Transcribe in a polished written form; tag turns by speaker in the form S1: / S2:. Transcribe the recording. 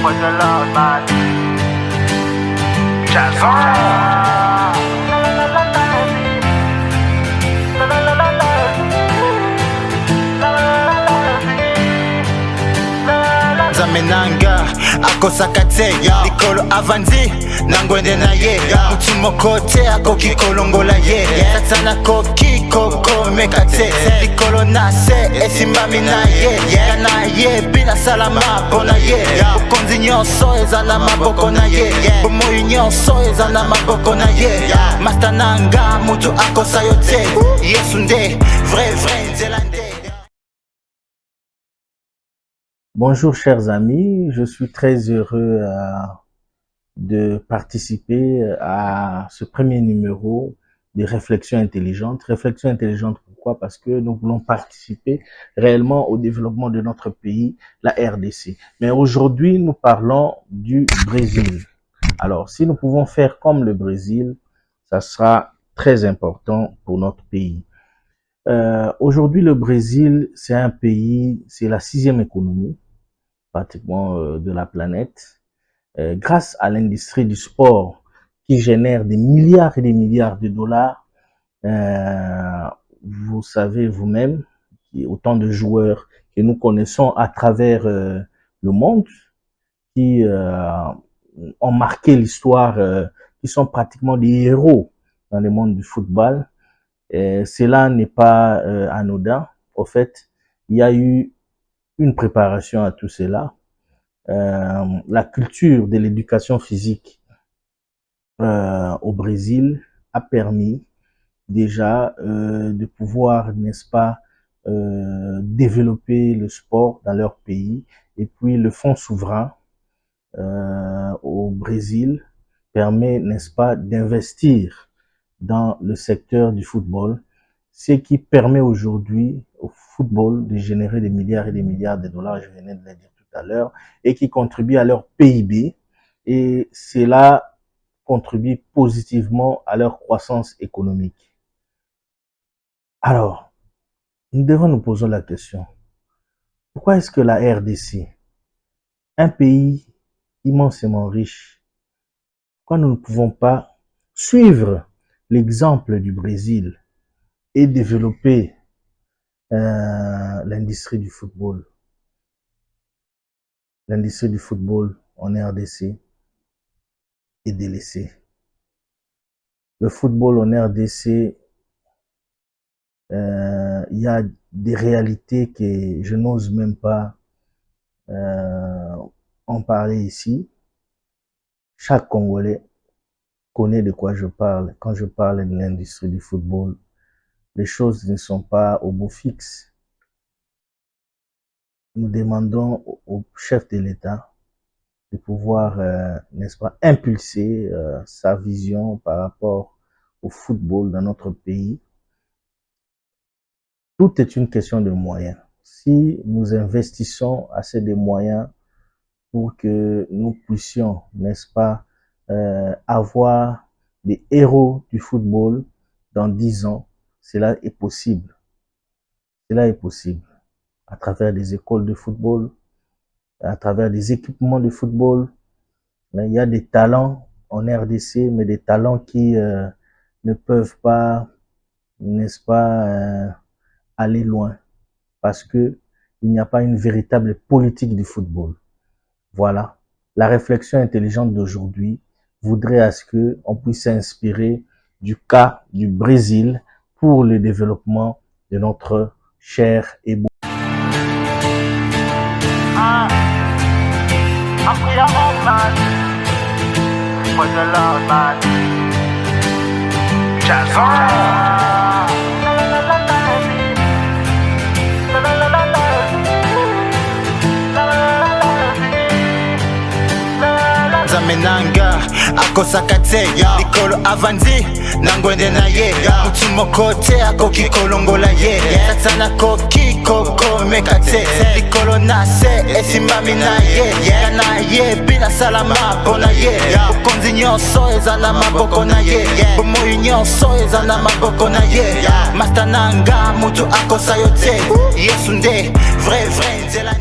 S1: for the Lord, man. Jason.
S2: Zamenanga akosakate likolo avandi nangwende na ye mutumo kote akoki kolongola ye satana koki koko mekate likolo nase esimbami na ye bina salama pona ye ukonzi nyonso eza na maboko na ye bomoi nyonso eza na maboko na ye masta nanga mutu akosa yo te yesu nde vrai nzela nde.
S3: Bonjour chers amis, je suis très heureux de participer à ce premier numéro de Réflexions intelligentes. Réflexions intelligentes, pourquoi? Parce que nous voulons participer réellement au développement de notre pays, la RDC. Mais aujourd'hui, nous parlons du Brésil. Alors, si nous pouvons faire comme le Brésil, ça sera très important pour notre pays. Aujourd'hui, le Brésil, c'est un pays, c'est la 6e économie pratiquement de la planète, grâce à l'industrie du sport qui génère des milliards et des milliards de dollars. Vous savez vous-même qu'il y a autant de joueurs que nous connaissons à travers le monde qui ont marqué l'histoire, qui sont pratiquement des héros dans le monde du football. Cela n'est pas anodin. Au fait, il y a eu une préparation à tout cela. La culture de l'éducation physique au Brésil a permis déjà de pouvoir, n'est-ce pas, développer le sport dans leur pays. Et puis le fonds souverain au Brésil permet, n'est-ce pas, d'investir dans le secteur du football, ce qui permet aujourd'hui au football de générer des milliards et des milliards de dollars, je venais de le dire tout à l'heure, et qui contribue à leur PIB, et cela contribue positivement à leur croissance économique. Alors, nous devons nous poser la question, pourquoi est-ce que la RDC, un pays immensément riche, pourquoi nous ne pouvons pas suivre l'exemple du Brésil et développer l'industrie du football. L'industrie du football en RDC est délaissée. Le football en RDC, il y a des réalités que je n'ose même pas en parler ici. Chaque Congolais connaît de quoi je parle quand je parle de l'industrie du football. Les choses ne sont pas au beau fixe. Nous demandons au chef de l'État de pouvoir, n'est-ce pas, impulser sa vision par rapport au football dans notre pays. Tout est une question de moyens. Si nous investissons assez de moyens pour que nous puissions, n'est-ce pas, avoir des héros du football dans 10 ans, cela est possible. Cela est possible à travers des écoles de football, à travers des équipements de football. Il y a des talents en RDC, mais des talents qui ne peuvent pas, n'est-ce pas, aller loin parce que il n'y a pas une véritable politique du football. Voilà. La réflexion intelligente d'aujourd'hui voudrait à ce que on puisse s'inspirer du cas du Brésil pour le développement de notre cher et beau.
S2: Zamenanga akosakate likolo avandi nangwende na ye mutumo kote akoki kolongola ye satana koki koko mekate likolo nase esimbami na ye bina salama pona ye ukonzi nyonso eza na maboko na ye bomoi nyonso eza na maboko na ye masta nanga mutu akosa yo te yesu nde vrai nzela